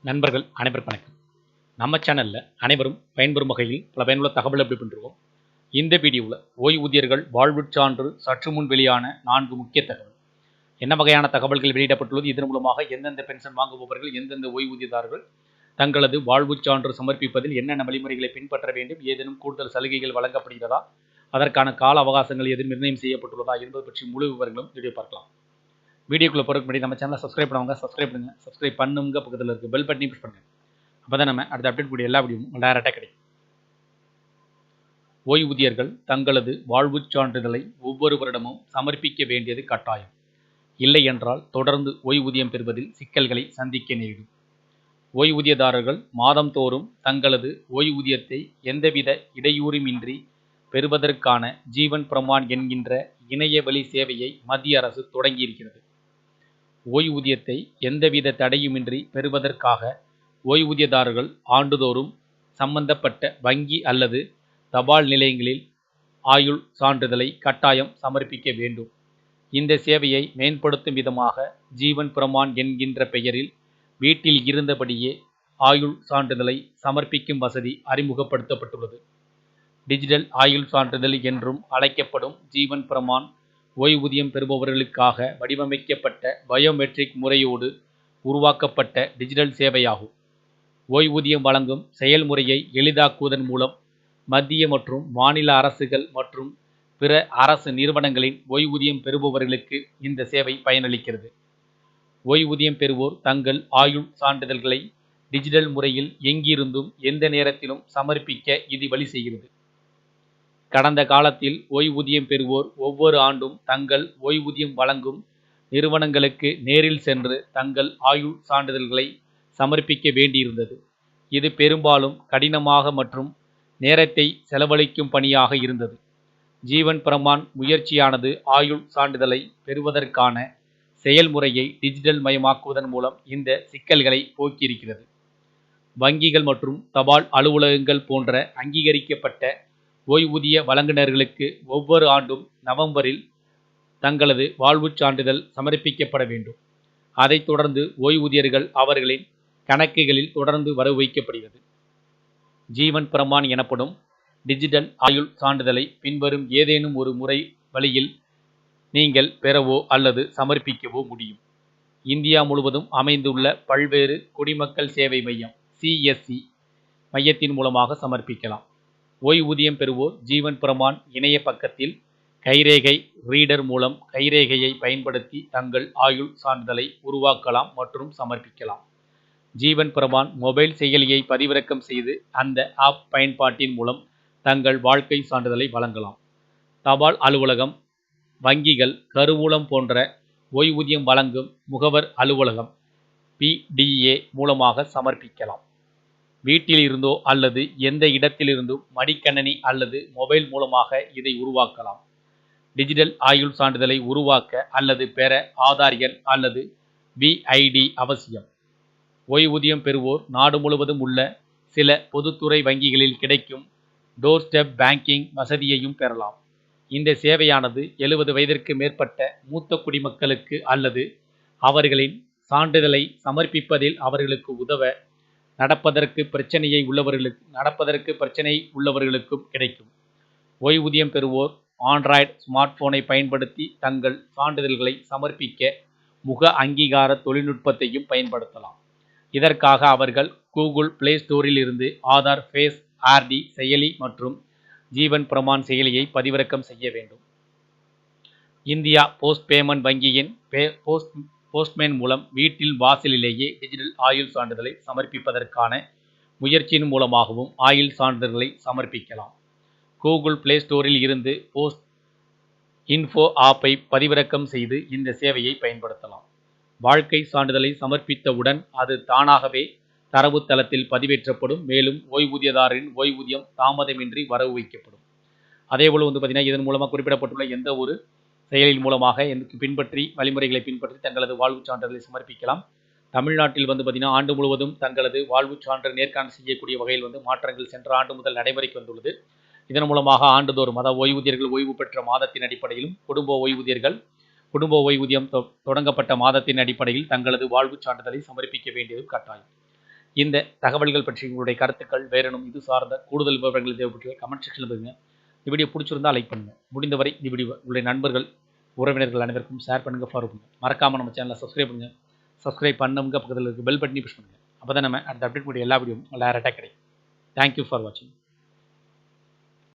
நண்பர்கள் அனைவருக்கும் வணக்கம். நம்ம சேனல்ல அனைவரும் பயன்பெறும் வகையில் பல பயனுள்ள தகவல் எப்படி பண்ணிருக்கோம். இந்த வீடியோவில் ஓய்வூதியர்கள் வாழ்வுச் சான்று சற்று முன் வெளியான 4 முக்கிய தகவல். என்ன வகையான தகவல்கள் வெளியிடப்பட்டுள்ளது, இதன் மூலமாக எந்தெந்த பென்ஷன் வாங்குபவர்கள், எந்தெந்த ஓய்வூதியதாரர்கள் தங்களது வாழ்வுச் சான்று சமர்ப்பிப்பதில் என்னென்ன வழிமுறைகளை பின்பற்ற வேண்டும், ஏதேனும் கூடுதல் சலுகைகள் வழங்கப்படுகிறதா, அதற்கான கால அவகாசங்கள் எதுவும் நிர்ணயம் செய்யப்பட்டுள்ளதா என்பது பற்றி முழு விவரங்களும் வீடியோ பார்க்கலாம். வீடியோக்குள்ள போறதுக்கு முன்னாடி நம்ம சேனலை சப்ஸ்கிரைப் பண்ணுவாங்க, சப்ஸ்கிரைப் பண்ணுங்க. சப்ஸ்கிரைப் பண்ணுங்க, பக்கத்தில் இருக்க பெல் பட்டனையும் ப்ரெஸ் பண்ணுங்க. அப்பதான் நம்ம அடுத்த அப்டேட் கூடிய எல்லா வீடியோவும் டைரக்டாக கிடைக்கும். ஓய்வூதியர்கள் தங்களது வாழ்வுச் சான்றிதழை ஒவ்வொரு வருடமும் சமர்ப்பிக்க வேண்டியது கட்டாயம். இல்லை என்றால் தொடர்ந்து ஓய்வூதியம் பெறுவதில் சிக்கல்களை சந்திக்க நேரிடும். ஓய்வூதியதாரர்கள் மாதந்தோறும் தங்களது ஓய்வூதியத்தை எந்தவித இடையூறுமின்றி பெறுவதற்கான ஜீவன் பிரமான் என்கின்ற இணையவழி சேவையை மத்திய அரசு தொடங்கியிருக்கிறது. ஓய்வூதியத்தை எந்தவித தடையுமின்றி பெறுவதற்காக ஓய்வூதியதாரர்கள் ஆண்டுதோறும் சம்பந்தப்பட்ட வங்கி அல்லது தபால் நிலையங்களில் ஆயுள் சான்றிதழை கட்டாயம் சமர்ப்பிக்க வேண்டும். இந்த சேவையை மேம்படுத்தும் விதமாக ஜீவன் பிரமான் என்கின்ற பெயரில் வீட்டில் இருந்தபடியே ஆயுள் சான்றிதழை சமர்ப்பிக்கும் வசதி அறிமுகப்படுத்தப்பட்டுள்ளது. டிஜிட்டல் ஆயுள் சான்றிதழ் என்றும் அழைக்கப்படும் ஜீவன் பிரமான் ஓய்வூதியம் பெறுபவர்களுக்காக வடிவமைக்கப்பட்ட பயோமெட்ரிக் முறையோடு உருவாக்கப்பட்ட டிஜிட்டல் சேவையாகும். ஓய்வூதியம் வழங்கும் செயல்முறையை எளிதாக்குவதன் மூலம் மத்திய மற்றும் மாநில அரசுகள் மற்றும் பிற அரசு நிறுவனங்களின் ஓய்வூதியம் பெறுபவர்களுக்கு இந்த சேவை பயனளிக்கிறது. ஓய்வூதியம் பெறுவோர் தங்கள் ஆயுள் சான்றிதழ்களை டிஜிட்டல் முறையில் எங்கிருந்தும் எந்த நேரத்திலும் சமர்ப்பிக்க இது வழி செய்கிறது. கடந்த காலத்தில் ஓய்வூதியம் பெறுவோர் ஒவ்வொரு ஆண்டும் தங்கள் ஓய்வூதியம் வழங்கும் நிறுவனங்களுக்கு நேரில் சென்று தங்கள் ஆயுள் சான்றிதழ்களை சமர்ப்பிக்க வேண்டியிருந்தது. இது பெரும்பாலும் கடினமாக மற்றும் நேரத்தை செலவழிக்கும் பணியாக இருந்தது. ஜீவன் பிரமான் முயற்சியானது ஆயுள் சான்றிதழை பெறுவதற்கான செயல்முறையை டிஜிட்டல் மயமாக்குவதன் மூலம் இந்த சிக்கல்களை போக்கியிருக்கிறது. வங்கிகள் மற்றும் தபால் அலுவலகங்கள் போன்ற அங்கீகரிக்கப்பட்ட ஓய்வூதிய வழங்குநர்களுக்கு ஒவ்வொரு ஆண்டும் நவம்பரில் தங்களது வாழ்வுச் சான்றிதழ் சமர்ப்பிக்கப்பட வேண்டும். அதைத் தொடர்ந்து ஓய்வூதியர்கள் அவர்களின் கணக்குகளில் தொடர்ந்து வரவு வைக்கப்படுகிறது. ஜீவன் பிரமான் எனப்படும் டிஜிட்டல் ஆயுள் சான்றிதழை பின்வரும் ஏதேனும் ஒரு முறை வழியில் நீங்கள் பெறவோ அல்லது சமர்ப்பிக்கவோ முடியும். இந்தியா முழுவதும் அமைந்துள்ள பல்வேறு குடிமக்கள் சேவை மையம் CSC மையத்தின் மூலமாக சமர்ப்பிக்கலாம். ஓய்வூதியம் பெறுவோர் ஜீவன் பிரமான் இணைய பக்கத்தில் கைரேகை ரீடர் மூலம் கைரேகையை பயன்படுத்தி தங்கள் ஆயுள் சான்றிதழை உருவாக்கலாம் மற்றும் சமர்ப்பிக்கலாம். ஜீவன் பிரமான் மொபைல் செயலியை பதிவிறக்கம் செய்து அந்த ஆப் பயன்பாட்டின் மூலம் தங்கள் வாழ்க்கை சான்றிதழை வழங்கலாம். தபால் அலுவலகம், வங்கிகள், கருவூலம் போன்ற ஓய்வூதியம் வழங்கும் முகவர் அலுவலகம் PDA மூலமாக சமர்ப்பிக்கலாம். வீட்டில் இருந்தோ அல்லது எந்த இடத்திலிருந்தும் மடிக்கணினி அல்லது மொபைல் மூலமாக இதை உருவாக்கலாம். டிஜிட்டல் ஆயுள் சான்றிதழை உருவாக்க அல்லது பெற ஆதார் எண் அல்லது BID அவசியம். ஓய்வூதியம் பெறுவோர் நாடு முழுவதும் உள்ள சில பொதுத்துறை வங்கிகளில் கிடைக்கும் டோர் ஸ்டெப் பேங்கிங் வசதியையும் பெறலாம். இந்த சேவையானது 70 வயதிற்கு மேற்பட்ட மூத்த குடிமக்களுக்கு அல்லது அவர்களின் சான்றிதழை சமர்ப்பிப்பதில் அவர்களுக்கு உதவ நடப்பதற்கு பிரச்சனை உள்ளவர்களுக்கும் கிடைக்கும். ஓய்வூதியம் பெறுவோர் ஆண்ட்ராய்டு ஸ்மார்ட் போனை பயன்படுத்தி தங்கள் சான்றிதழ்களை சமர்ப்பிக்க முக அங்கீகார தொழில்நுட்பத்தையும் பயன்படுத்தலாம். இதற்காக அவர்கள் கூகுள் பிளே ஸ்டோரில் இருந்து ஆதார் ஃபேஸ் RD செயலி மற்றும் ஜீவன் பிரமான் செயலியை பதிவிறக்கம் செய்ய வேண்டும். இந்தியா போஸ்ட் பேமெண்ட் வங்கியின் போஸ்ட்மேன் மூலம் வீட்டில் வாசலிலேயே டிஜிட்டல் ஆயுள் சான்றிதழை சமர்ப்பிப்பதற்கான முயற்சியின் மூலமாகவும் ஆயுள் சான்றிதழ்களை சமர்ப்பிக்கலாம். கூகுள் பிளே ஸ்டோரில் இருந்து போஸ்ட் இன்ஃபோ ஆப்பை பதிவிறக்கம் செய்து இந்த சேவையை பயன்படுத்தலாம். வாழ்க்கை சான்றிதழை சமர்ப்பித்தவுடன் அது தானாகவே தரவுத்தளத்தில் பதிவேற்றப்படும். மேலும் ஓய்வூதியதாரரின் ஓய்வூதியம் தாமதமின்றி வரவு வைக்கப்படும். அதேபோல் பார்த்தீங்கன்னா இதன் மூலமாக குறிப்பிடப்பட்டுள்ள எந்த ஒரு செயலின் மூலமாக பின்பற்றி வழிமுறைகளை பின்பற்றி தங்களது வாழ்வுச் சான்றிதழை சமர்ப்பிக்கலாம். தமிழ்நாட்டில் பார்த்தீங்கன்னா ஆண்டு முழுவதும் தங்களது வாழ்வுச் சான்று நேர்காணல் செய்யக்கூடிய வகையில் மாற்றங்கள் சென்ற ஆண்டு முதல் நடைமுறைக்கு வந்துள்ளது. இதன் மூலமாக ஆண்டுதோறும் அதாவது ஓய்வூதியர்கள் ஓய்வு பெற்ற மாதத்தின் அடிப்படையிலும் குடும்ப ஓய்வூதியம் தொடங்கப்பட்ட மாதத்தின் அடிப்படையில் தங்களது வாழ்வுச் சான்றிதழை சமர்ப்பிக்க வேண்டியது கட்டாயம். இந்த தகவல்கள் பற்றி உங்களுடைய கருத்துக்கள் வேறெனும் இது சார்ந்த கூடுதல் விவரங்கள் தேவைப்பட்டு கமெண்ட் செக்ஷனில் பாருங்க. இந்த வீடியோ பிடிச்சிருந்தா லைக் பண்ணுங்கள். முடிந்தவரை இந்த வீடியோ உங்களுடைய நண்பர்கள் உறவினர்கள் அனைவருக்கும் ஷேர் பண்ணுங்கள், ஃபாலோ பண்ணுங்கள். மறக்காமல் நம்ம சேனலை சப்ஸ்கிரைப் பண்ணுங்கள். சப்ஸ்கிரைப் பண்ணவங்க பக்கத்தில் இருக்க பெல் பட்டனி ப்ரெஸ் பண்ணுங்கள். அப்போ தான் நம்ம அடுத்த அப்டேட் பண்ணி எல்லா வீடியோவும் டேரெக்டாக கிடைக்கும். தேங்க்யூ ஃபார் வாட்சிங்.